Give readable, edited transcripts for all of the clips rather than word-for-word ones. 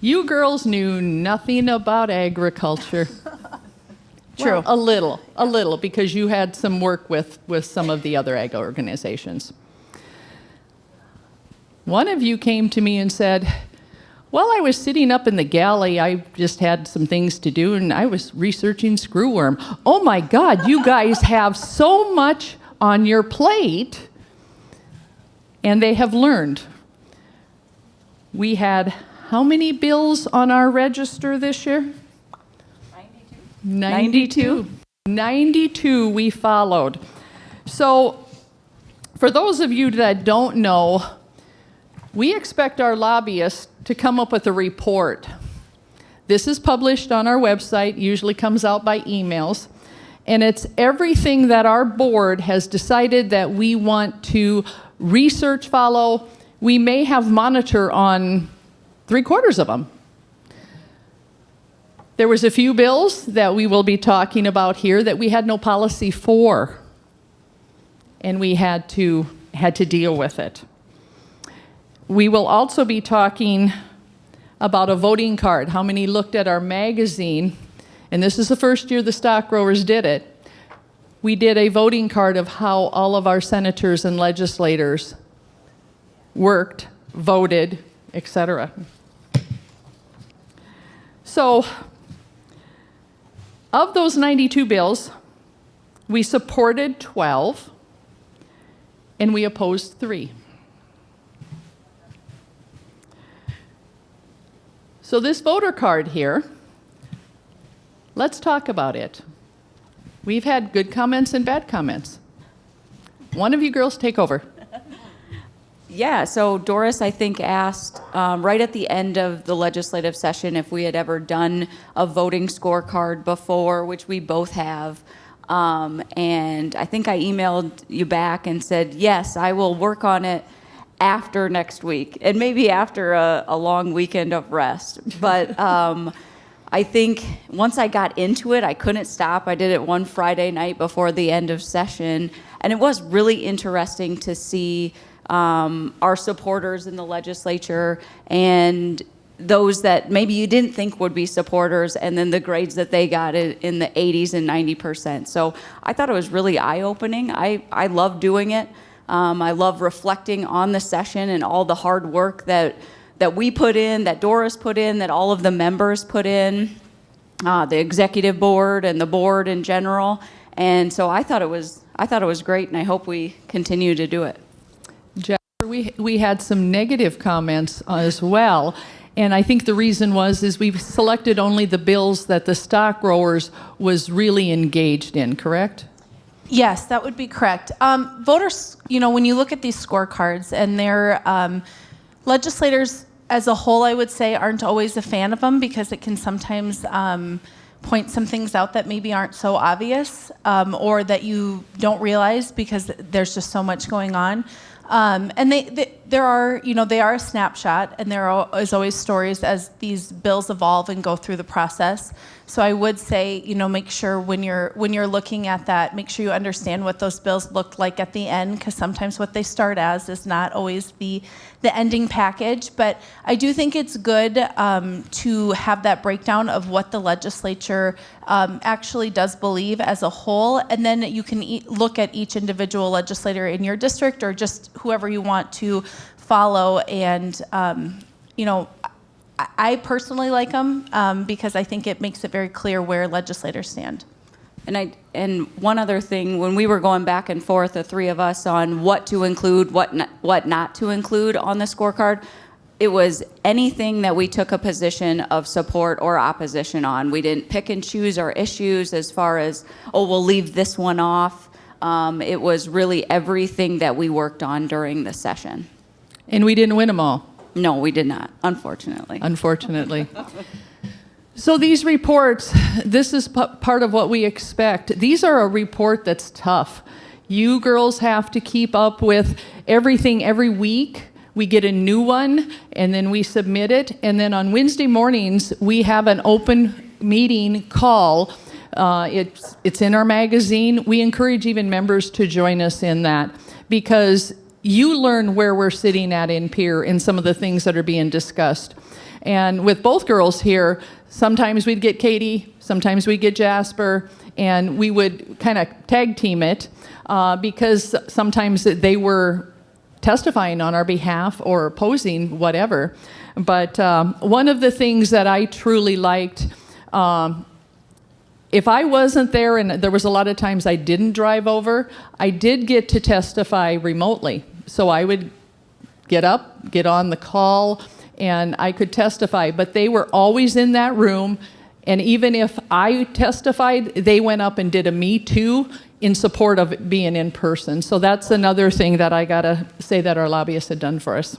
You girls knew nothing about agriculture. True. Well, a little, because you had some work with some of the other ag organizations. One of you came to me and said, well, I was sitting up in the galley, I just had some things to do, and I was researching screwworm. Oh my God, you guys have so much on your plate. And they have learned. We had how many bills on our register this year? 92. 92 we followed. So for those of you that don't know, we expect our lobbyists to come up with a report. This is published on our website, usually comes out by emails, and it's everything that our board has decided that we want to research follow. We may have monitor on 3/4 of them. There was a few bills that we will be talking about here that we had no policy for, and we had to deal with it. We will also be talking about a voting card. How many looked at our magazine? And this is the first year the stock growers did it. We did a voting card of how all of our senators and legislators worked, voted, etc. So, of those 92 bills, we supported 12, and we opposed 3. So this voter card here, let's talk about it. We've had good comments and bad comments. One of you girls take over. Yeah, so Doris, I think, asked right at the end of the legislative session if we had ever done a voting scorecard before, which we both have. And I think I emailed you back and said, yes, I will work on it after next week, and maybe after a long weekend of rest. But I think once I got into it, I couldn't stop. I did it one Friday night before the end of session, and it was really interesting to see our supporters in the legislature and those that maybe you didn't think would be supporters, and then the grades that they got in the 80s and 90%. So I thought it was really eye-opening. I love doing it. I love reflecting on the session and all the hard work that we put in, that Doris put in, that all of the members put in, the executive board and the board in general. And so I thought it was great, and I hope we continue to do it. Jeff, we had some negative comments as well, and I think the reason is we selected only the bills that the stock growers was really engaged in, correct? Yes, that would be correct. Voters, when you look at these scorecards, and their legislators as a whole, I would say, aren't always a fan of them because it can sometimes point some things out that maybe aren't so obvious or that you don't realize because there's just so much going on. And they are a snapshot, and there is always stories as these bills evolve and go through the process. So I would say, make sure when you're looking at that, make sure you understand what those bills looked like at the end, because sometimes what they start as is not always the ending package. But I do think it's good to have that breakdown of what the legislature actually does believe as a whole, and then you can look at each individual legislator in your district or just whoever you want to follow. And I personally like them because I think it makes it very clear where legislators stand. And one other thing, when we were going back and forth, the three of us, on what to include, what not to include on the scorecard, it was anything that we took a position of support or opposition on. We didn't pick and choose our issues as far as, we'll leave this one off. It was really everything that we worked on during the session. And we didn't win them all. No, we did not, unfortunately. Unfortunately. So these reports, this is part of what we expect. These are a report that's tough. You girls have to keep up with everything every week. We get a new one, and then we submit it. And then on Wednesday mornings, we have an open meeting call. It's in our magazine. We encourage even members to join us in that, because you learn where we're sitting at in peer in some of the things that are being discussed. And with both girls here, sometimes we'd get Katie, sometimes we'd get Jasper, and we would kind of tag team it because sometimes they were testifying on our behalf or opposing whatever. But one of the things that I truly liked, if I wasn't there, and there was a lot of times I didn't drive over, I did get to testify remotely. So I would get up, get on the call, and I could testify. But they were always in that room, and even if I testified, they went up and did a me too in support of being in person. So that's another thing that I gotta say that our lobbyists had done for us.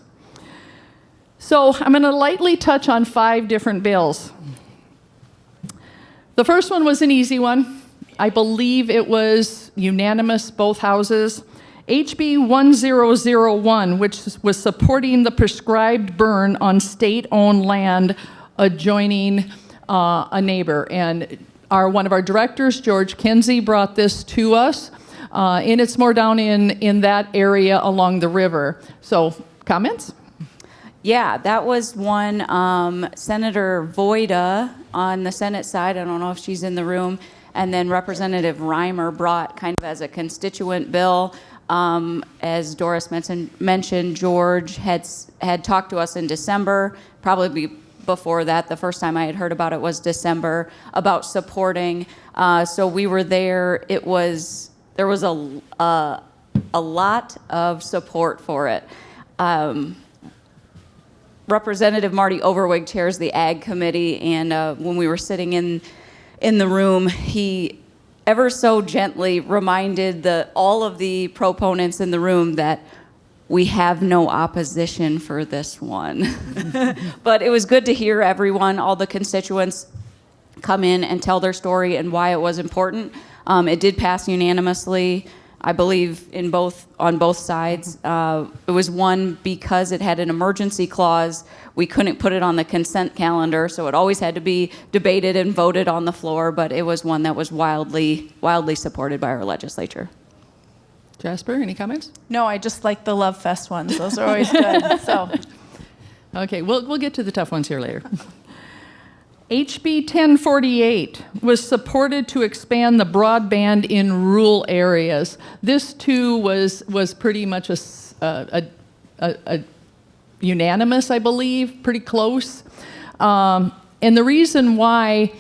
So I'm gonna lightly touch on 5 different bills. The first one was an easy one. I believe it was unanimous, both houses. HB 1001, which was supporting the prescribed burn on state-owned land adjoining a neighbor. And one of our directors, George Kinsey, brought this to us. And it's more down in that area along the river. So, comments? Yeah, that was one. Senator Voida on the Senate side, I don't know if she's in the room, and then Representative Reimer brought kind of as a constituent bill. As Doris mentioned, George had talked to us in December, probably before that. The first time I had heard about it was December, about supporting. So we were there. There was a lot of support for it. Representative Marty Overweg chairs the Ag Committee, and when we were sitting in the room, he ever so gently reminded all of the proponents in the room that we have no opposition for this one. But it was good to hear everyone, all the constituents, come in and tell their story and why it was important. It did pass unanimously, I believe, on both sides. It was one because it had an emergency clause. We couldn't put it on the consent calendar, so it always had to be debated and voted on the floor, but it was one that was wildly supported by our legislature. Jasper, any comments? No, I just like the Love Fest ones. Those are always good. So, Okay, we'll get to the tough ones here later. HB 1048 was supported to expand the broadband in rural areas. This too was pretty much a unanimous, I believe, pretty close. And the reason why,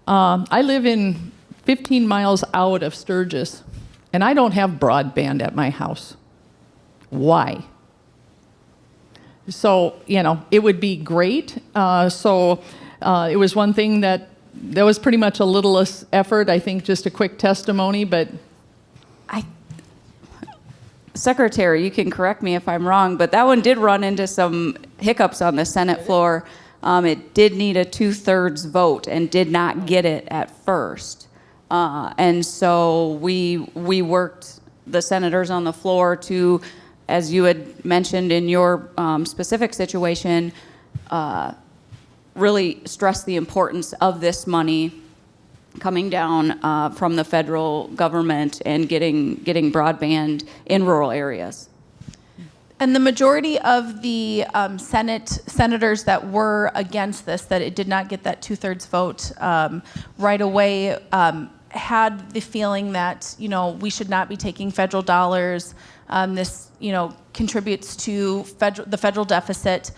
I live in 15 miles out of Sturgis, and I don't have broadband at my house. Why? So, it would be great. It was one thing that was pretty much a little effort, I think just a quick testimony, but... Secretary, you can correct me if I'm wrong, but that one did run into some hiccups on the Senate floor. It did need a 2/3 vote and did not get it at first. And so we worked the senators on the floor to, as you had mentioned in your specific situation, really stress the importance of this money coming down from the federal government and getting broadband in rural areas. and the majority of the senators that were against this, that it did not get that 2/3 vote right away, had the feeling that, we should not be taking federal dollars. This, contributes to the federal deficit.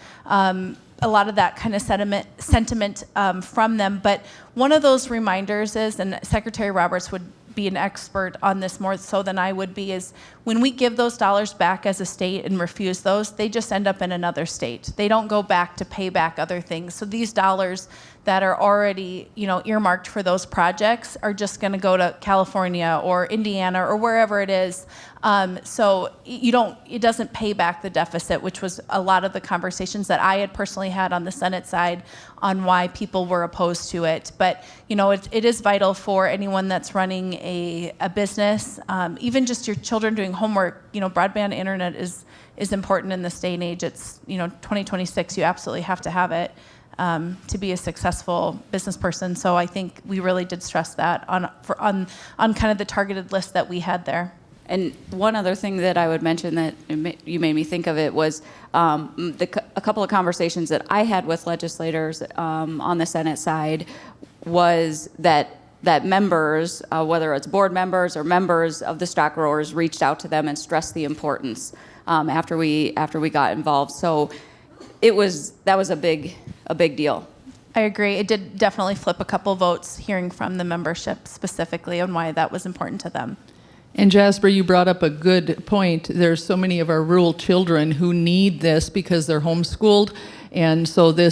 A lot of that kind of sentiment from them. But one of those reminders is, and Secretary Roberts would be an expert on this more so than I would be, is when we give those dollars back as a state and refuse those, they just end up in another state. They don't go back to pay back other things. So these dollars that are already, earmarked for those projects are just going to go to California or Indiana or wherever it is. So it doesn't pay back the deficit, which was a lot of the conversations that I had personally had on the Senate side on why people were opposed to it. But, it is vital for anyone that's running a business, even just your children doing homework. Broadband internet is important in this day and age. It's, 2026, you absolutely have to have it. To be a successful business person. So I think we really did stress that on kind of the targeted list that we had there. And one other thing that I would mention that you made me think of it was a couple of conversations that I had with legislators on the Senate side was that members, whether it's board members or members of the stock growers, reached out to them and stressed the importance after we got involved. So that was a big deal. I agree. It did definitely flip a couple votes hearing from the membership specifically on why that was important to them. And Jasper, you brought up a good point. There's so many of our rural children who need this because they're homeschooled, and so the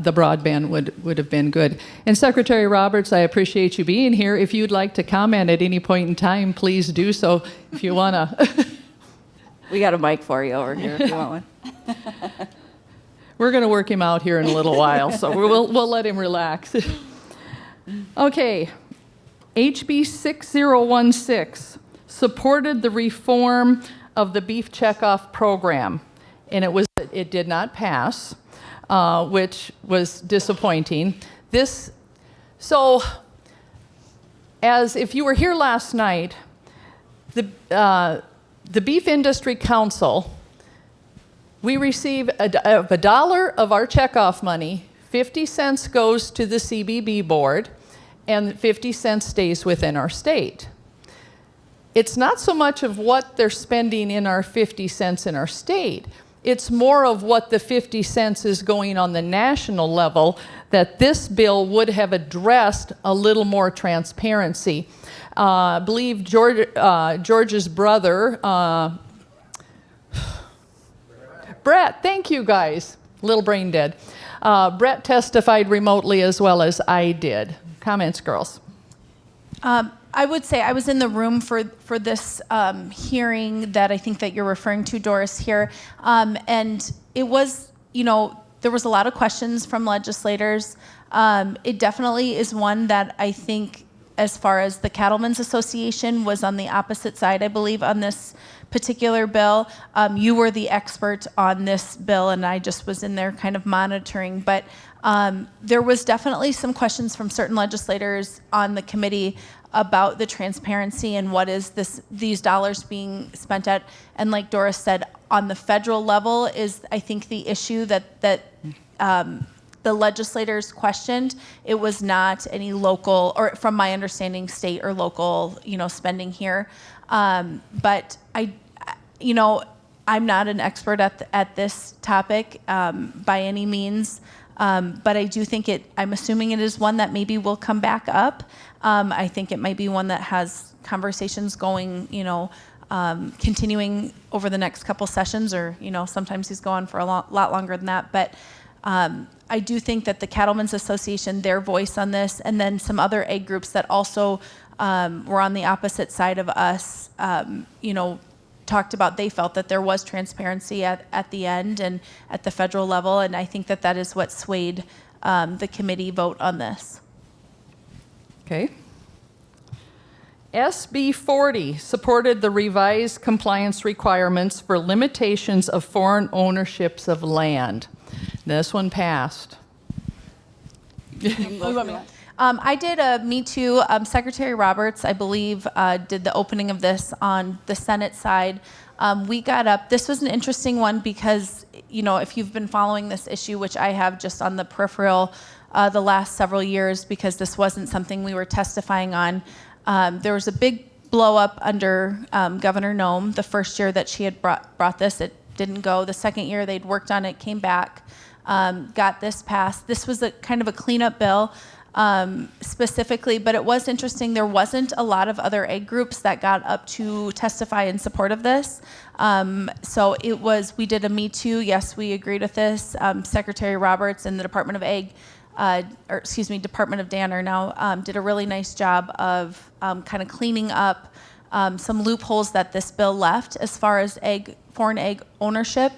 broadband would have been good. And Secretary Roberts, I appreciate you being here. If you'd like to comment at any point in time, please do so. If you wanna, we got a mic for you over here if you want one. We're going to work him out here in a little while, so we'll let him relax. Okay, HB 6016 supported the reform of the beef checkoff program, and it did not pass, which was disappointing. So, as if you were here last night, the Beef Industry Council. We receive a dollar of our checkoff money, 50 cents goes to the CBB board, and 50 cents stays within our state. It's not so much of what they're spending in our 50 cents in our state. It's more of what the 50 cents is going on the national level that this bill would have addressed a little more transparency. I believe George's brother, Brett, thank you guys. Little brain dead. Brett testified remotely as well as I did. Comments, girls? I would say I was in the room for this hearing that I think that you're referring to, Doris, here. And it was, there was a lot of questions from legislators. It definitely is one that I think, as far as the Cattlemen's Association was on the opposite side, I believe, on this particular bill. You were the expert on this bill, and I just was in there kind of monitoring. But there was definitely some questions from certain legislators on the committee about the transparency and what is these dollars being spent at. And like Doris said, on the federal level is, I think, the issue that the legislators questioned. It was not any local, or from my understanding, state or local, spending here. But I'm not an expert at this topic by any means. But I do think I'm assuming it is one that maybe will come back up. I think it might be one that has conversations going, continuing over the next couple sessions, or, sometimes he's going for a lot longer than that. But I do think that the Cattlemen's Association, their voice on this, and then some other egg groups that also were on the opposite side of us, talked about, they felt that there was transparency at the end and at the federal level, and I think that is what swayed the committee vote on this. Okay. SB 40 supported the revised compliance requirements for limitations of foreign ownerships of land. This one passed. I did a Me Too. Secretary Roberts, I believe, did the opening of this on the Senate side. We got up. This was an interesting one because, if you've been following this issue, which I have just on the peripheral the last several years, because this wasn't something we were testifying on, there was a big blow up under Governor Noem. The first year that she had brought this, it didn't go. The second year they'd worked on it, came back, got this passed. This was a kind of a cleanup bill. Specifically, but it was interesting. There wasn't a lot of other egg groups that got up to testify in support of this. So we did a Me Too. Yes, we agreed with this. Secretary Roberts and the Department of Ag, Department of Danner now did a really nice job of kind of cleaning up some loopholes that this bill left as far as foreign egg ownership,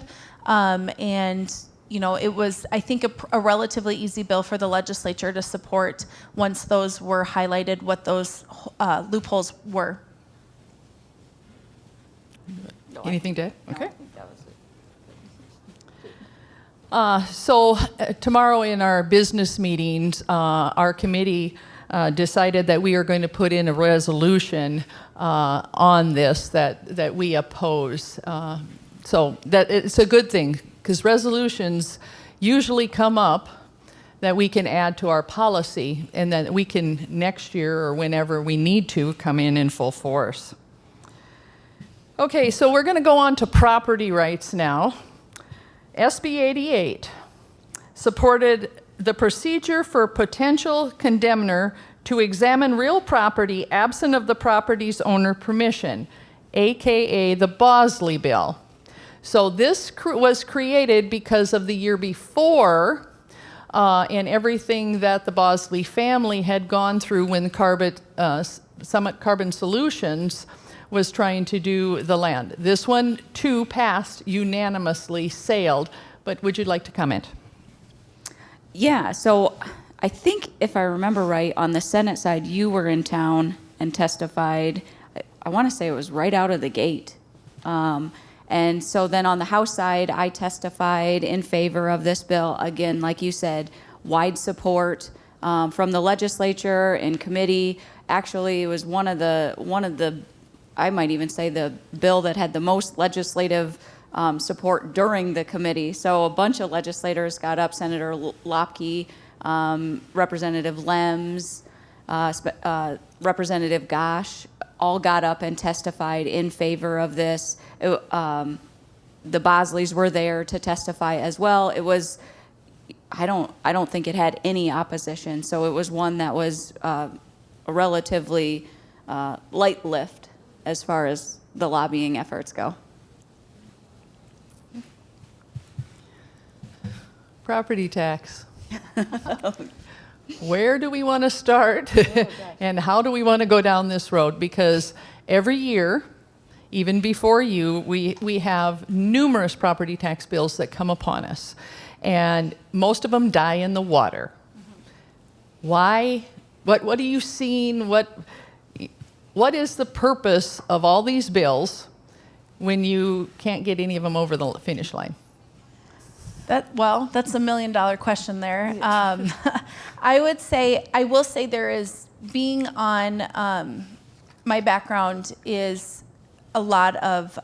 and it was, I think, a relatively easy bill for the legislature to support once those were highlighted, what those loopholes were. Anything to add? Okay. So tomorrow in our business meetings, our committee decided that we are going to put in a resolution on this that we oppose. So that it's a good thing, because resolutions usually come up that we can add to our policy, and that we can next year or whenever we need to come in full force. Okay, so we're going to go on to property rights now. SB 88 supported the procedure for potential condemner to examine real property absent of the property's owner permission, AKA the Bosley Bill. So this was created because of the year before and everything that the Bosley family had gone through when Summit Carbon Solutions was trying to do the land. This one, too, passed unanimously, sailed. But would you like to comment? Yeah, so I think if I remember right, on the Senate side, you were in town and testified. I want to say it was right out of the gate. And so then on the House side, I testified in favor of this bill. Again, like you said, wide support from the legislature and committee. Actually, it was one of the, I might even say, the bill that had the most legislative support during the committee. So a bunch of legislators got up, Senator Lopke, Representative Lems, Representative Gosh, all got up and testified in favor of this. The Bosleys were there to testify as well. It was, I don't think it had any opposition. So it was one that was a relatively light lift as far as the lobbying efforts go. Property tax. Where do we want to start and how do we want to go down this road? Because every year, even before you, we have numerous property tax bills that come upon us, and most of them die in the water. Why? What are you seeing? What is the purpose of all these bills when you can't get any of them over the finish line? That's $1 million question there. I will say there is, being on, my background is a lot of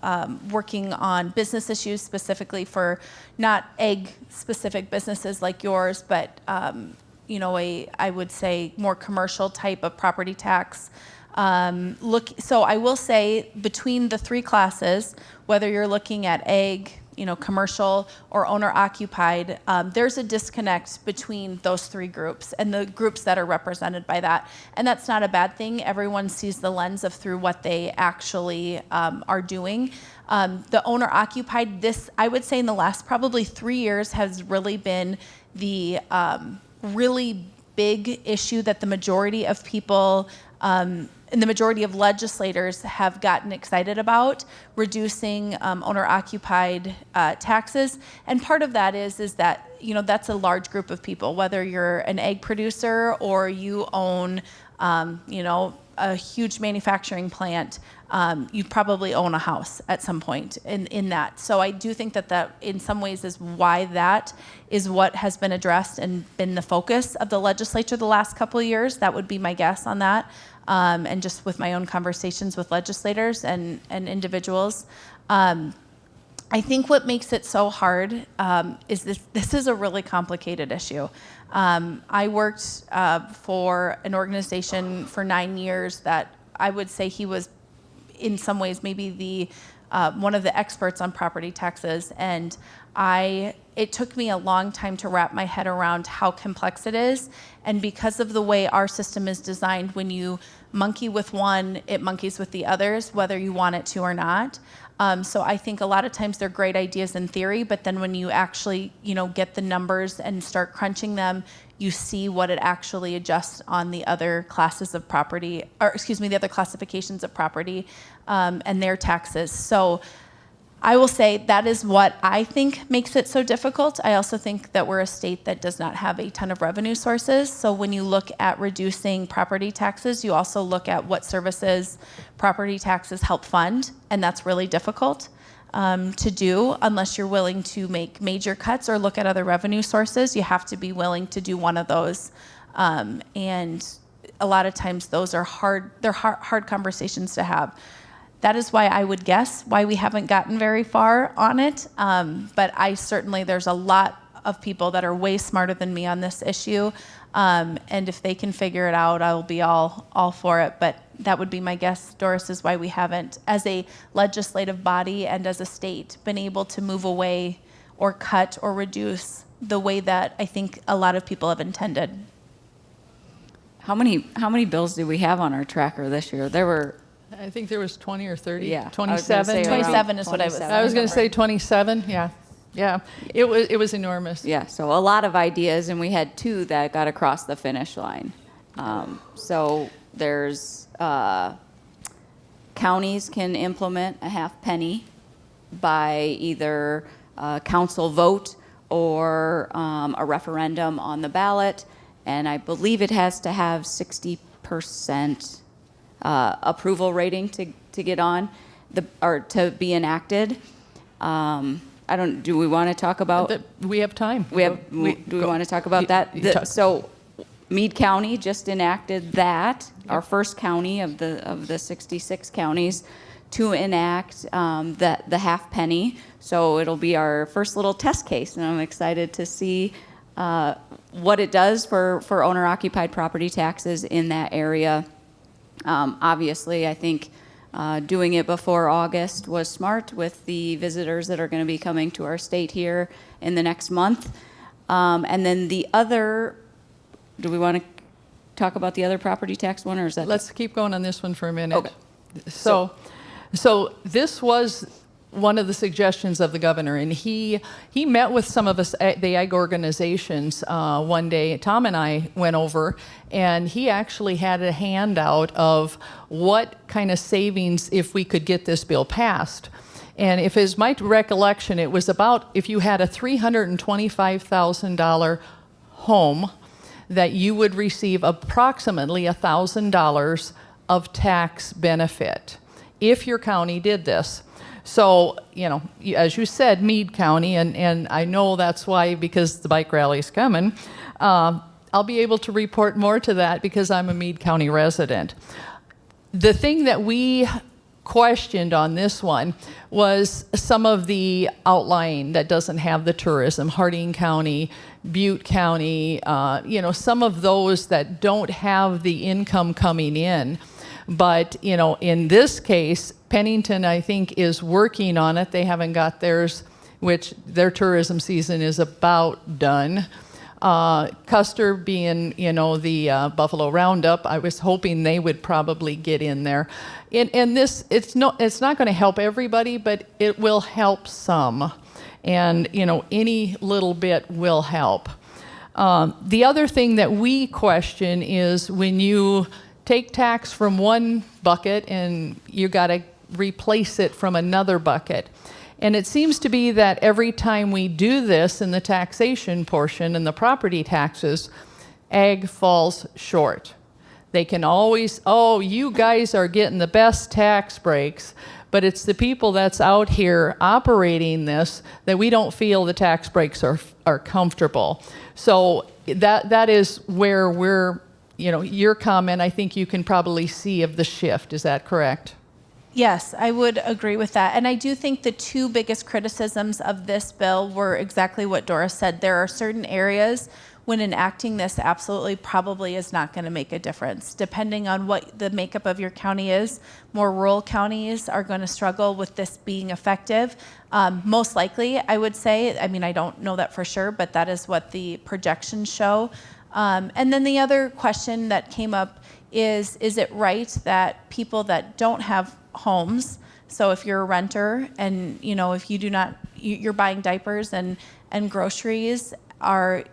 working on business issues, specifically for not egg-specific businesses like yours, but I would say more commercial type of property tax. So I will say between the three classes, whether you're looking at egg, commercial or owner-occupied, there's a disconnect between those three groups and the groups that are represented by that. And that's not a bad thing. Everyone sees the lens of through what they actually are doing. The owner-occupied, this, I would say in the last probably 3 years, has really been the really big issue that the majority of people and the majority of legislators have gotten excited about, reducing owner-occupied taxes. And part of that is that, that's a large group of people, whether you're an egg producer or you own, a huge manufacturing plant, you probably own a house at some point in that. So I do think that in some ways is why that is what has been addressed and been the focus of the legislature the last couple of years. That would be my guess on that. And just with my own conversations with legislators and individuals. I think what makes it so hard is this is a really complicated issue. I worked for an organization for 9 years that I would say he was in some ways maybe the one of the experts on property taxes, and it took me a long time to wrap my head around how complex it is. And because of the way our system is designed, when you monkey with one, it monkeys with the others, whether you want it to or not. So I think a lot of times they're great ideas in theory, but then when you actually, get the numbers and start crunching them, you see what it actually adjusts on the other classes of property, the other classifications of property and their taxes. So I will say that is what I think makes it so difficult. I also think that we're a state that does not have a ton of revenue sources. So when you look at reducing property taxes, you also look at what services property taxes help fund, and that's really difficult to do unless you're willing to make major cuts or look at other revenue sources. You have to be willing to do one of those. And a lot of times those are hard conversations to have. That is why I would guess why we haven't gotten very far on it. But there's a lot of people that are way smarter than me on this issue. And if they can figure it out, I'll be all for it. But that would be my guess, Doris, is why we haven't, as a legislative body and as a state, been able to move away or cut or reduce the way that I think a lot of people have intended. How many bills do we have on our tracker this year? There were, I think there was 20 or 30, yeah, I was gonna 27. say maybe? around 27 is what I was 27. I was going to say 27, yeah. Yeah, it was enormous. Yeah, so a lot of ideas, and we had 2 that got across the finish line. So there's counties can implement a half penny by either council vote or a referendum on the ballot, and I believe it has to have 60% approval rating to get on or to be enacted. Do we want to talk about? We have time. Do we want to talk about that? So Meade County just enacted that, our first county of the 66 counties to enact the half penny. So it'll be our first little test case, and I'm excited to see what it does for owner-occupied property taxes in that area. Obviously, I think doing it before August was smart with the visitors that are going to be coming to our state here in the next month. And then the other, do we want to talk about the other property tax one, or is that? Let's keep going on this one for a minute. Okay. So this was one of the suggestions of the governor, and he met with some of us at the ag organizations one day. Tom and I went over, and he actually had a handout of what kind of savings if we could get this bill passed. And if is my recollection, it was about if you had a $325,000 home, that you would receive approximately $1,000 of tax benefit if your county did this. So, as you said, Meade County, and I know that's why, because the bike rally's coming, I'll be able to report more to that because I'm a Meade County resident. The thing that we questioned on this one was some of the outlying that doesn't have the tourism, Harding County, Butte County, some of those that don't have the income coming in. But, in this case, Pennington, I think, is working on it. They haven't got theirs, which their tourism season is about done. Custer being, the Buffalo Roundup, I was hoping they would probably get in there. And this, it's not going to help everybody, but it will help some. And, any little bit will help. The other thing that we question is when you take tax from one bucket and you got to replace it from another bucket. And it seems to be that every time we do this in the taxation portion and the property taxes, ag falls short. They can always, you guys are getting the best tax breaks, but it's the people that's out here operating this that we don't feel the tax breaks are comfortable. So that is where we're, your comment, I think you can probably see of the shift. Is that correct? Yes, I would agree with that. And I do think the 2 biggest criticisms of this bill were exactly what Doris said. There are certain areas when enacting this absolutely probably is not going to make a difference. Depending on what the makeup of your county is, more rural counties are going to struggle with this being effective. Most likely, I would say, I don't know that for sure, but that is what the projections show. And then the other question that came up is it right that people that don't have homes, so if you're a renter and, if you do not, you're buying diapers and groceries,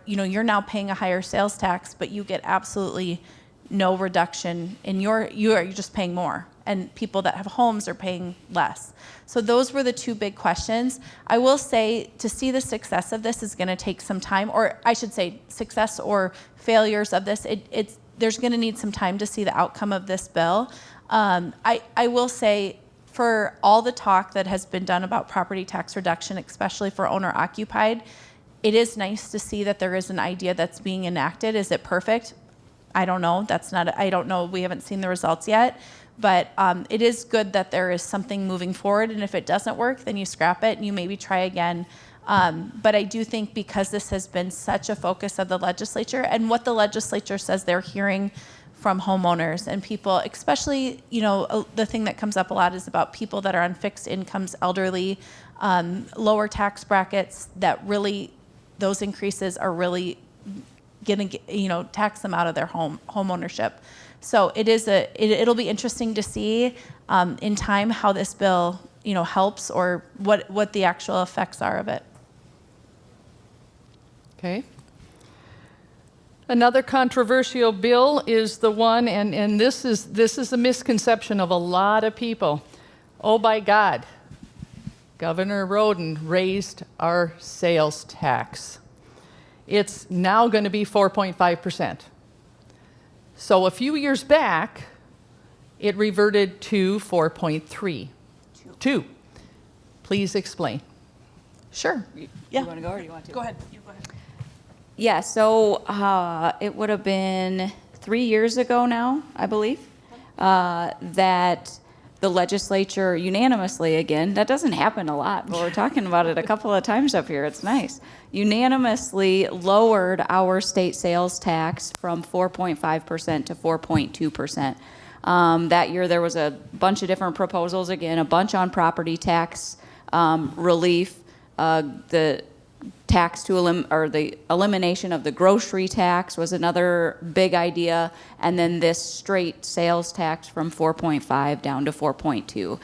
you're now paying a higher sales tax, but you get absolutely no reduction in you're just paying more. And people that have homes are paying less. So those were the 2 big questions. I will say to see the success of this is going to take some time, or I should say success or failures of this. There's going to need some time to see the outcome of this bill. I will say for all the talk that has been done about property tax reduction, especially for owner-occupied, it is nice to see that there is an idea that's being enacted. Is it perfect? I don't know. I don't know. We haven't seen the results yet. But it is good that there is something moving forward. And if it doesn't work, then you scrap it and you maybe try again. But I do think because this has been such a focus of the legislature and what the legislature says they're hearing from homeowners and people, especially, the thing that comes up a lot is about people that are on fixed incomes, elderly, lower tax brackets, that really, those increases are really going to, tax them out of their home ownership. So it'll be interesting to see in time how this bill, helps or what the actual effects are of it. Okay. Another controversial bill is the one, and this is a misconception of a lot of people. Oh my God, Governor Roden raised our sales tax. It's now going to be 4.5%. So a few years back, it reverted to 4.3. Two. Please explain. Sure. Yeah. You want to go or do you want to? Go ahead. You go ahead. Yeah, so it would have been 3 years ago now, I believe, that the legislature unanimously, again, that doesn't happen a lot, but we're talking about it a couple of times up here, it's nice, unanimously lowered our state sales tax from 4.5% to 4.2%. That year there was a bunch of different proposals, again, a bunch on property tax relief, the tax to the elimination of the grocery tax was another big idea, and then this straight sales tax from 4.5 down to 4.2.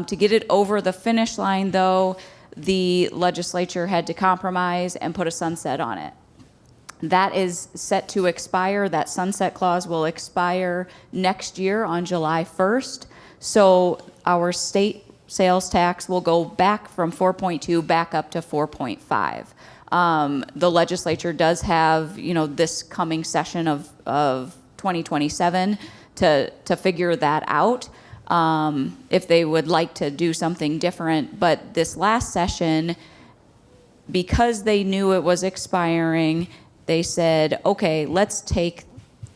To get it over the finish line, though, the legislature had to compromise and put a sunset on it. That is set to expire. That sunset clause will expire next year on July 1st. So our state sales tax will go back from 4.2 back up to 4.5. The legislature does have, this coming session of 2027 to figure that out, if they would like to do something different. But this last session, because they knew it was expiring, they said, okay, let's take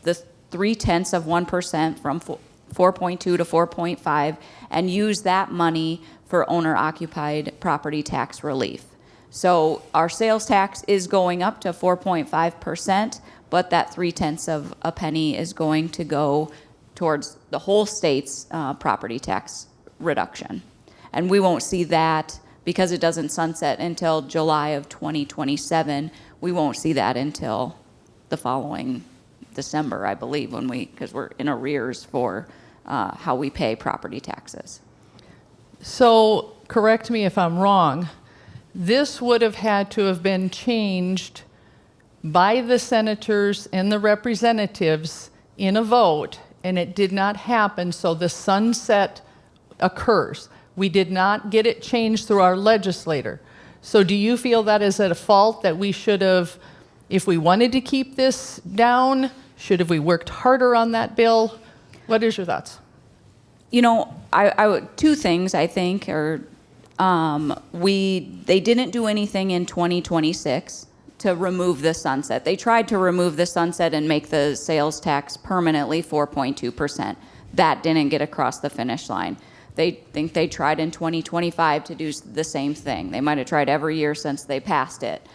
the 0.3% from 4.2 to 4.5 and use that money for owner-occupied property tax relief. So our sales tax is going up to 4.5%, but that 0.3 of a penny is going to go towards the whole state's property tax reduction. And we won't see that because it doesn't sunset until July of 2027. We won't see that until the following December, I believe, because we're in arrears for how we pay property taxes. So, correct me if I'm wrong, this would have had to have been changed by the senators and the representatives in a vote, and it did not happen, so the sunset occurs. We did not get it changed through our legislator. So do you feel that is at a fault that we should have, if we wanted to keep this down, should have we worked harder on that bill? What is your thoughts? I would, two things I think are, they didn't do anything in 2026 to remove the sunset. They tried to remove the sunset and make the sales tax permanently 4.2%. That didn't get across the finish line. They think they tried in 2025 to do the same thing. They might have tried every year since they passed it.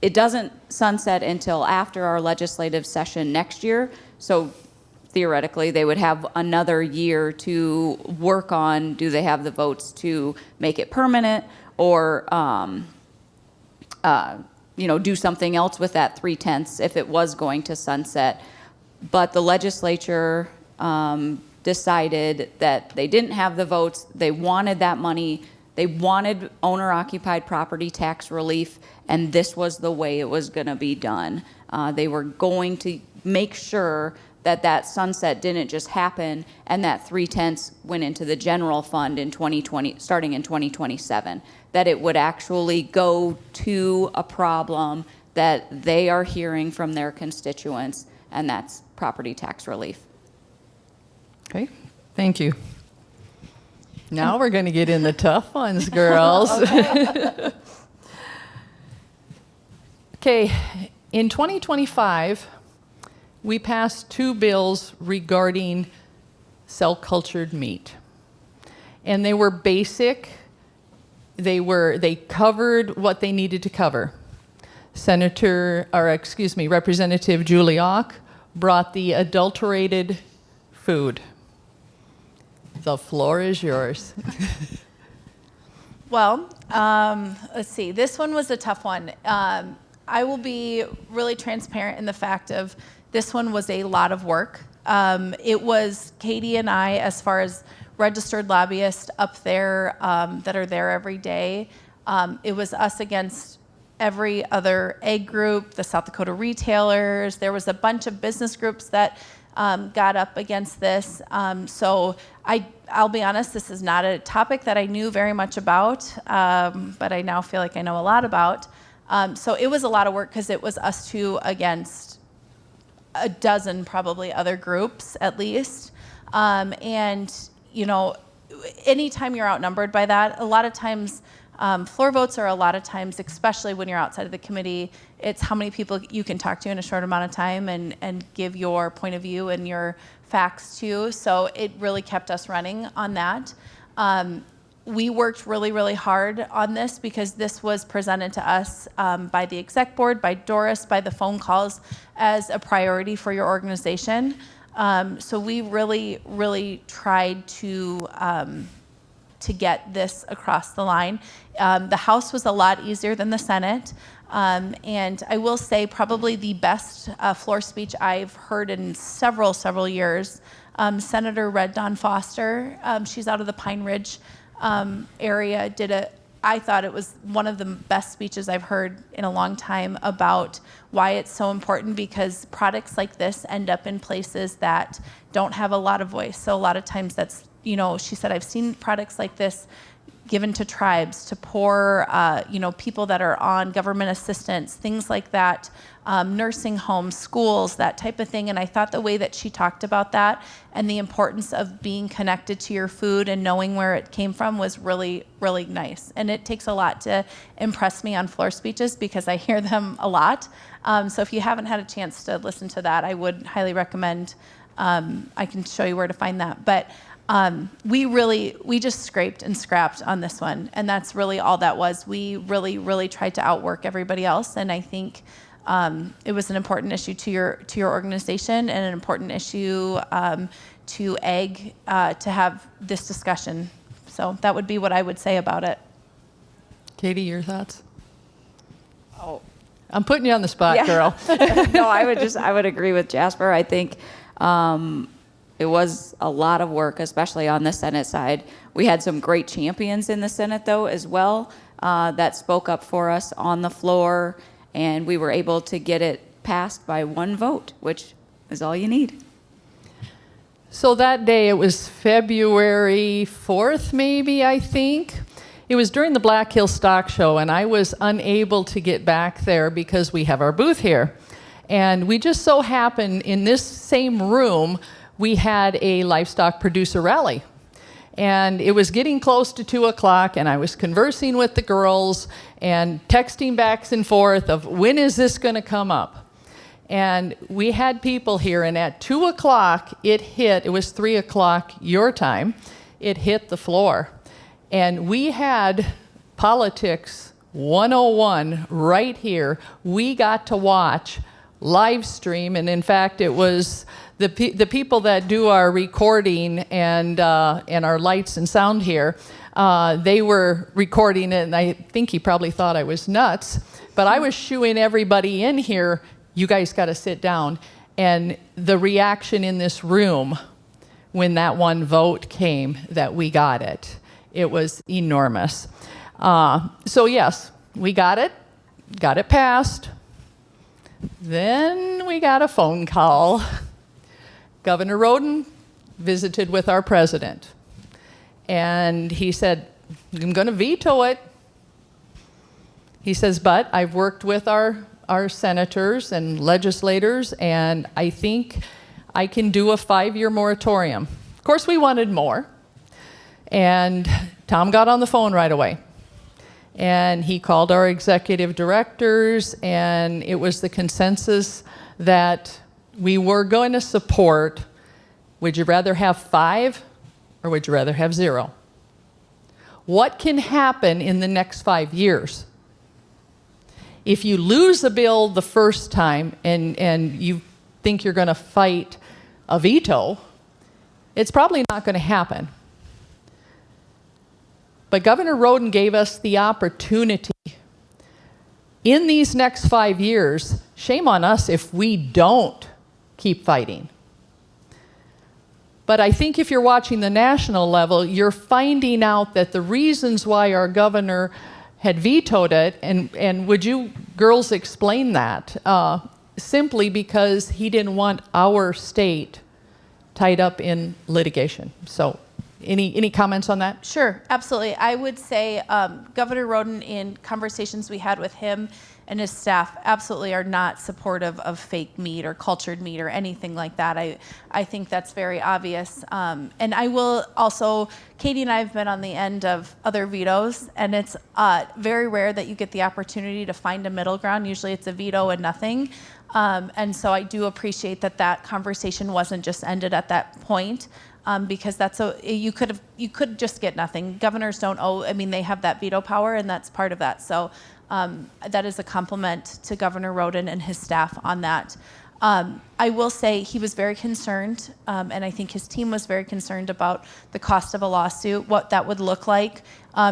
It doesn't sunset until after our legislative session next year, so theoretically they would have another year to work on, do they have the votes to make it permanent or do something else with that 0.3 if it was going to sunset. But the legislature decided that they didn't have the votes, they wanted that money, they wanted owner-occupied property tax relief, and this was the way it was going to be done. They were going to make sure that that sunset didn't just happen and that 0.3 went into the general fund in 2020, starting in 2027, that it would actually go to a problem that they are hearing from their constituents, and that's property tax relief. Okay, thank you. Now we're going to get in the tough ones, girls. Okay, in 2025, we passed 2 bills regarding cell-cultured meat. And they were basic. They covered what they needed to cover. Representative Juliak brought the adulterated food. The floor is yours. Well, let's see. This one was a tough one. I will be really transparent in the fact of this one was a lot of work. It was Katie and I, as far as registered lobbyists up there that are there every day. It was us against every other egg group, the South Dakota retailers. There was a bunch of business groups that got up against this. So I'll be honest, this is not a topic that I knew very much about, but I now feel like I know a lot about. So it was a lot of work because it was us 2 against a dozen probably other groups at least. And, you know, anytime you're outnumbered by that, a lot of times floor votes are a lot of times, especially when you're outside of the committee, it's how many people you can talk to in a short amount of time and give your point of view and your facts to. So it really kept us running on that. We worked really, really hard on this because this was presented to us by the exec board, by Doris, by the phone calls as a priority for your organization. So we really, really tried to get this across the line. The House was a lot easier than the Senate. And I will say probably the best floor speech I've heard in several years. Senator Red Dawn Foster, she's out of the Pine Ridge area, I thought it was one of the best speeches I've heard in a long time about why it's so important, because products like this end up in places that don't have a lot of voice. So a lot of times that's, you know, she said, I've seen products like this given to tribes, to poor, people that are on government assistance, things like that, nursing homes, schools, that type of thing. And I thought the way that she talked about that and the importance of being connected to your food and knowing where it came from was really, really nice. And it takes a lot to impress me on floor speeches because I hear them a lot. So if you haven't had a chance to listen to that, I would highly recommend. I can show you where to find that. But we just scraped and scrapped on this one, and that's really all that was. We really, really tried to outwork everybody else, and I think it was an important issue to your organization and an important issue to egg to have this discussion. So that would be what I would say about it. Katie, your thoughts? Oh, I'm putting you on the spot, girl. No, I would agree with Jasper. I think it was a lot of work, especially on the Senate side. We had some great champions in the Senate, though, as well, that spoke up for us on the floor, and we were able to get it passed by 1 vote, which is all you need. So that day, it was February 4th, maybe, I think. It was during the Black Hill Stock Show, and I was unable to get back there because we have our booth here. And we just so happened in this same room, we had a livestock producer rally. And it was getting close to 2 o'clock, and I was conversing with the girls and texting back and forth of when is this going to come up? And we had people here, and at 2 o'clock, it was 3 o'clock your time, it hit the floor. And we had Politics 101 right here. We got to watch live stream, and in fact, it was the people that do our recording and our lights and sound here, they were recording it, and I think he probably thought I was nuts, but I was shooing everybody in here, you guys got to sit down. And the reaction in this room when that 1 vote came that we got it, it was enormous. So yes, we got it passed. Then we got a phone call. Governor Roden visited with our president, and he said, I'm going to veto it. He says, but I've worked with our senators and legislators, and I think I can do a 5-year moratorium. Of course, we wanted more, and Tom got on the phone right away. And he called our executive directors, and it was the consensus that we were going to support, would you rather have 5 or would you rather have 0? What can happen in the next 5 years? If you lose a bill the first time and you think you're going to fight a veto, it's probably not going to happen. But Governor Roden gave us the opportunity in these next 5 years. Shame on us if we don't keep fighting. But I think if you're watching the national level, you're finding out that the reasons why our governor had vetoed it, and would you girls explain that? Simply because he didn't want our state tied up in litigation. So any comments on that? Sure, absolutely. I would say Governor Roden, in conversations we had with him and his staff, absolutely are not supportive of fake meat or cultured meat or anything like that. I think that's very obvious. And I will also, Katie and I have been on the end of other vetoes, and it's very rare that you get the opportunity to find a middle ground. Usually it's a veto and nothing. And so I do appreciate that that conversation wasn't just ended at that point. Because you could just get nothing. Governors don't owe, I mean, they have that veto power, and that's part of that. So that is a compliment to Governor Roden and his staff on that. I will say he was very concerned, and I think his team was very concerned about the cost of a lawsuit, what that would look like.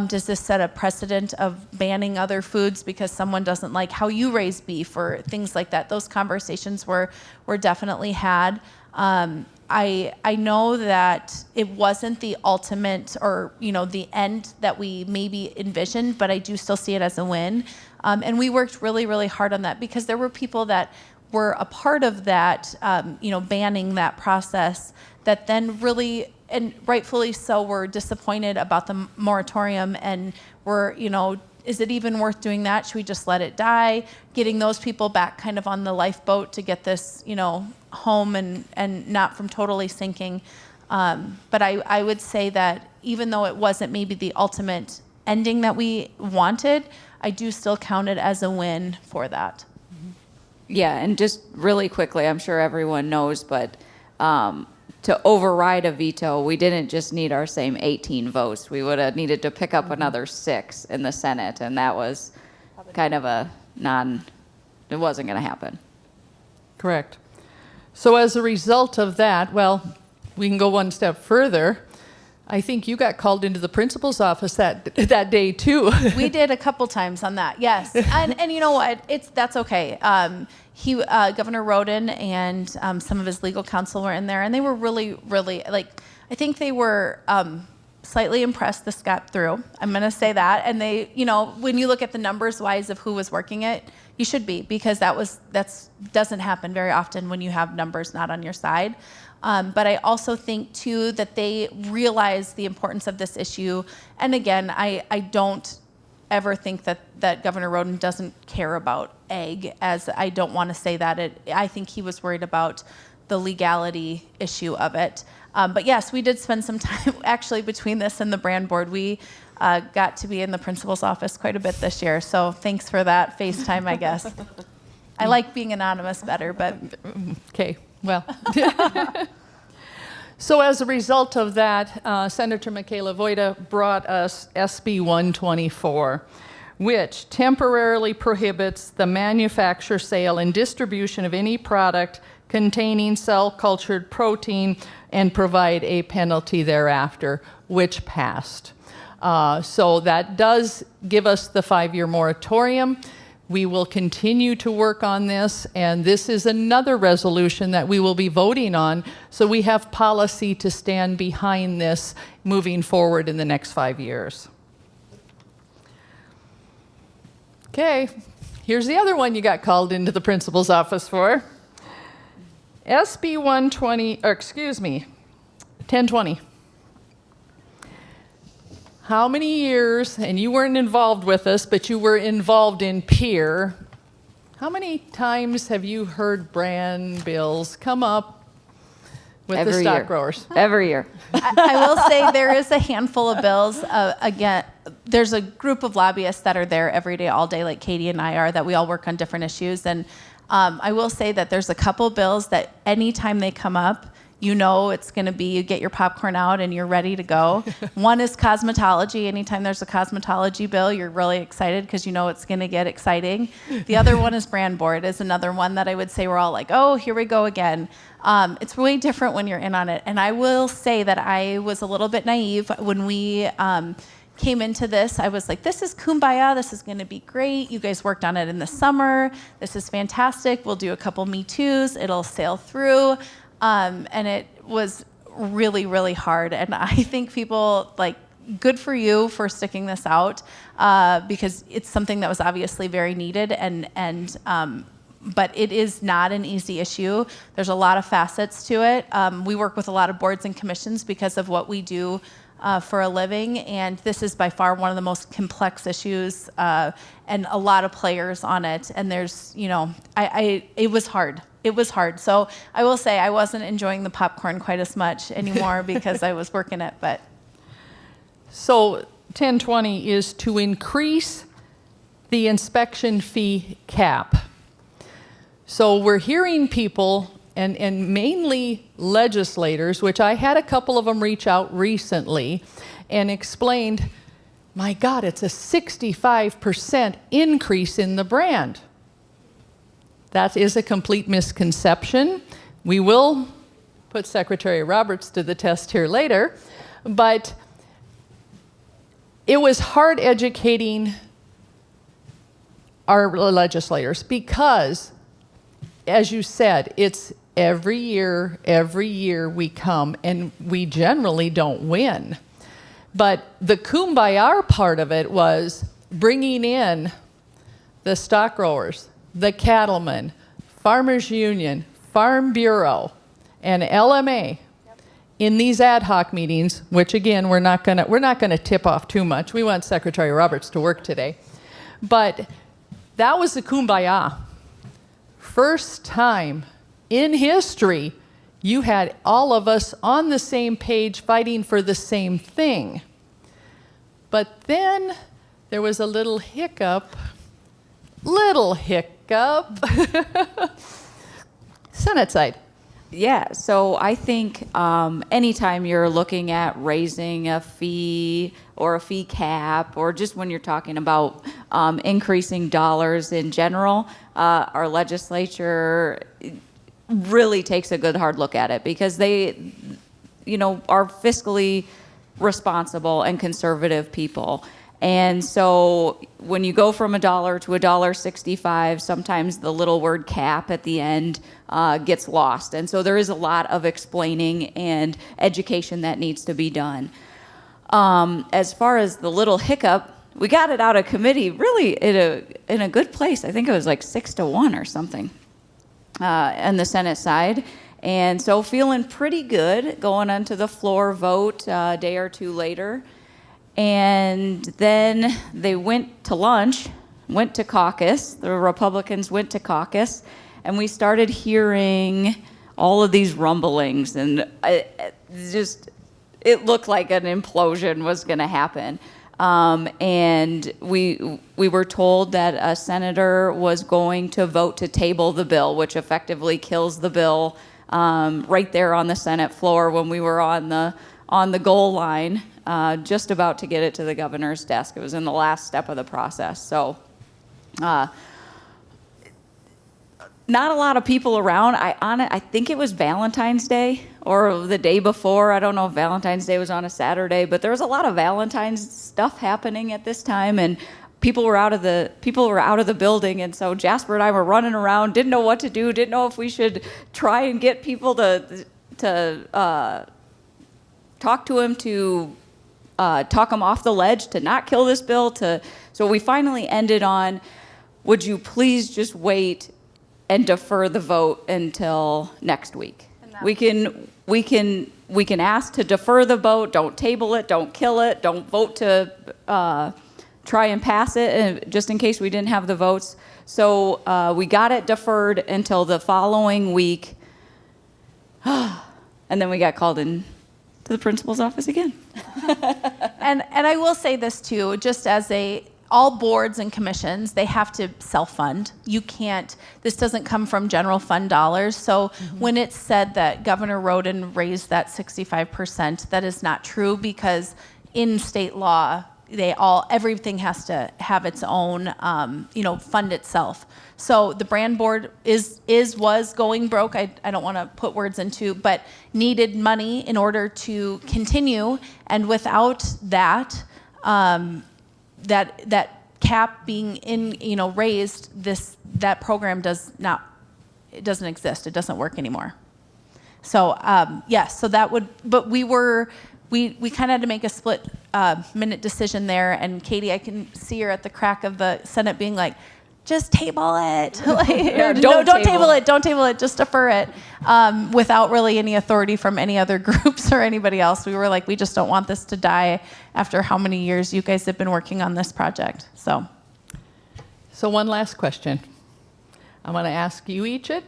Does this set a precedent of banning other foods because someone doesn't like how you raise beef or things like that? Those conversations were definitely had. I know that it wasn't the ultimate or, the end that we maybe envisioned, but I do still see it as a win. And we worked really, really hard on that because there were people that were a part of that, banning that process that then really, and rightfully so, were disappointed about the moratorium and were, is it even worth doing that? Should we just let it die? Getting those people back kind of on the lifeboat to get this, home and not from totally sinking. But I would say that even though it wasn't maybe the ultimate ending that we wanted, I do still count it as a win for that. Yeah, and just really quickly, I'm sure everyone knows, but to override a veto, we didn't just need our same 18 votes. We would have needed to pick up another 6 in the Senate, and that was kind of it wasn't going to happen. Correct. So as a result of that, well, we can go one step further. I think you got called into the principal's office that day too. We did a couple times on that, yes. And you know what? That's okay. Governor Roden and some of his legal counsel were in there, and they were really, really, I think they were slightly impressed this got through. I'm going to say that. And they, when you look at the numbers wise of who was working it, you should be, because that doesn't happen very often when you have numbers not on your side. But I also think, too, that they realize the importance of this issue. And again, I don't ever think that Governor Roden doesn't care about ag, as I don't want to say that. I think he was worried about the legality issue of it. But yes, we did spend some time, actually, between this and the brand board. We got to be in the principal's office quite a bit this year. So thanks for that FaceTime, I guess. I like being anonymous better, but... Okay, well... So as a result of that, Senator Michaela Vojta brought us SB 124, which temporarily prohibits the manufacture, sale, and distribution of any product containing cell-cultured protein and provide a penalty thereafter, which passed. So that does give us the 5-year moratorium. We will continue to work on this, and this is another resolution that we will be voting on, so we have policy to stand behind this moving forward in the next 5 years. Okay, here's the other one you got called into the principal's office for. SB 1020. How many years, and you weren't involved with us, but you were involved in peer, how many times have you heard brand bills come up with the stock growers? Every year. I will say there is a handful of bills. Again, there's a group of lobbyists that are there every day, all day, like Katie and I are, that we all work on different issues. And I will say that there's a couple bills that anytime they come up, you know it's going to be, you get your popcorn out and you're ready to go. One is cosmetology. Anytime there's a cosmetology bill, you're really excited because you know it's going to get exciting. The other one is brand board, is another one that I would say we're all like, oh, here we go again. It's really different when you're in on it. And I will say that I was a little bit naive when we came into this. I was like, this is kumbaya. This is going to be great. You guys worked on it in the summer. This is fantastic. We'll do a couple Me Too's. It'll sail through. And it was really, really hard. And I think people, like, good for you for sticking this out, because it's something that was obviously very needed. But it is not an easy issue. There's a lot of facets to it. We work with a lot of boards and commissions because of what we do for a living. And this is by far one of the most complex issues, and a lot of players on it. And there's, it was hard. It was hard. So I will say I wasn't enjoying the popcorn quite as much anymore because I was working it. But So 1020 is to increase the inspection fee cap. So we're hearing people, and mainly legislators, which I had a couple of them reach out recently and explained, my God, it's a 65% increase in the brand. That is a complete misconception. We will put Secretary Roberts to the test here later, but it was hard educating our legislators because, as you said, it's every year we come and we generally don't win. But the kumbaya part of it was bringing in the stock growers, the cattlemen, Farmers Union, Farm Bureau, and LMA in these ad hoc meetings, which again, we're not gonna tip off too much. We want Secretary Roberts to work today. But that was the kumbaya. First time in history, you had all of us on the same page fighting for the same thing. But then there was a little hiccup. Senate side. Yeah, so I think anytime you're looking at raising a fee or a fee cap, or just when you're talking about increasing dollars in general, our legislature really takes a good hard look at it because they, are fiscally responsible and conservative people. And so when you go from $1 to $1.65, sometimes the little word cap at the end gets lost. And so there is a lot of explaining and education that needs to be done. As far as the little hiccup, we got it out of committee really in a good place. I think it was like 6-1 or something on the Senate side. And so feeling pretty good going onto the floor vote a day or two later. And then they went to lunch, went to caucus. The Republicans went to caucus, and we started hearing all of these rumblings, and it looked like an implosion was going to happen. And we were told that a senator was going to vote to table the bill, which effectively kills the bill right there on the Senate floor when we were on the goal line. Just about to get it to the governor's desk. It was in the last step of the process. So not a lot of people around. I think it was Valentine's Day or the day before. I don't know if Valentine's Day was on a Saturday, but there was a lot of Valentine's stuff happening at this time, and people were out of the building. And so Jasper and I were running around, didn't know what to do, didn't know if we should try and get people to talk to him, to talk him off the ledge, to not kill this bill. So we finally ended on, would you please just wait and defer the vote until next week? We can ask to defer the vote. Don't table it. Don't kill it. Don't vote to try and pass it, just in case we didn't have the votes. So we got it deferred until the following week, and then we got called in to the principal's office again. and I will say this too, just as all boards and commissions, they have to self-fund. You can't, this doesn't come from general fund dollars. So when it's said that Governor Roden raised that 65%, that is not true, because in state law, everything has to have its own, fund itself. So the brand board was going broke. I don't want to put words into, but needed money in order to continue. And without that, that cap being raised, that program doesn't exist. It doesn't work anymore. So yes, so that would, but we kind of had to make a split minute decision there. And Katie, I can see her at the crack of the Senate being like, just table it. Don't table it. Don't table it. Just defer it, without really any authority from any other groups or anybody else. We were like, we just don't want this to die after how many years you guys have been working on this project. So one last question. I'm going to ask you each it.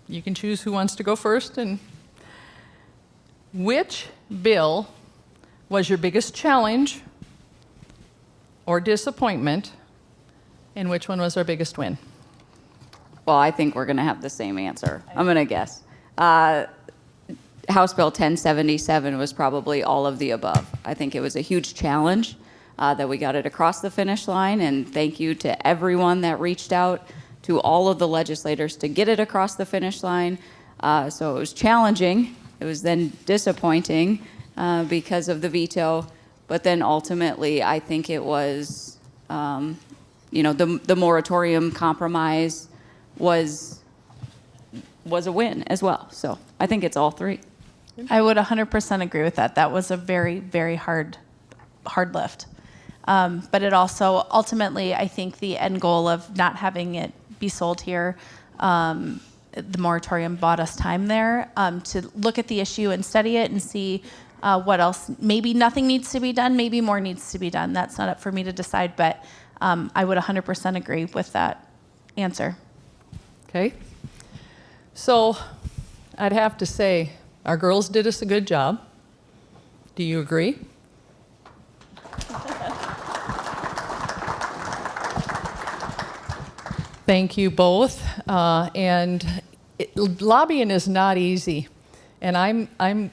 You can choose who wants to go first. And which bill was your biggest challenge or disappointment, and which one was our biggest win? Well, I think we're going to have the same answer. I'm going to guess. House Bill 1077 was probably all of the above. I think it was a huge challenge that we got it across the finish line, and thank you to everyone that reached out to all of the legislators to get it across the finish line. So it was challenging. It was then disappointing because of the veto, but then ultimately I think it was the moratorium compromise was a win as well. So I think it's all three. I would 100% agree with that. That was a very, very hard lift. But it also, ultimately, I think the end goal of not having it be sold here, the moratorium bought us time there to look at the issue and study it and see what else. Maybe nothing needs to be done. Maybe more needs to be done. That's not up for me to decide, but I would 100% agree with that answer. Okay. So I'd have to say our girls did us a good job. Do you agree? Thank you both. Lobbying is not easy, and I'm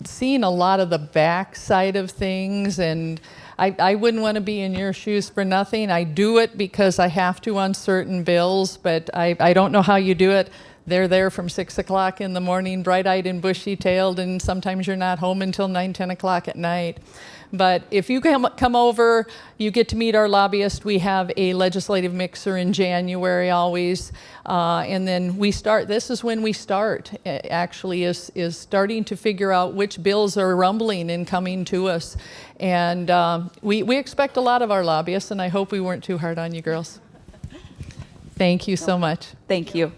seeing a lot of the back side of things, and I wouldn't want to be in your shoes for nothing. I do it because I have to on certain bills, but I don't know how you do it. They're there from 6 o'clock in the morning, bright-eyed and bushy-tailed, and sometimes you're not home until 9, 10 o'clock at night. But if you come over, you get to meet our lobbyist. We have a legislative mixer in January always. And then we start, this is when we start, actually, is starting to figure out which bills are rumbling and coming to us. And we expect a lot of our lobbyists, and I hope we weren't too hard on you girls. Thank you so much. Thank you.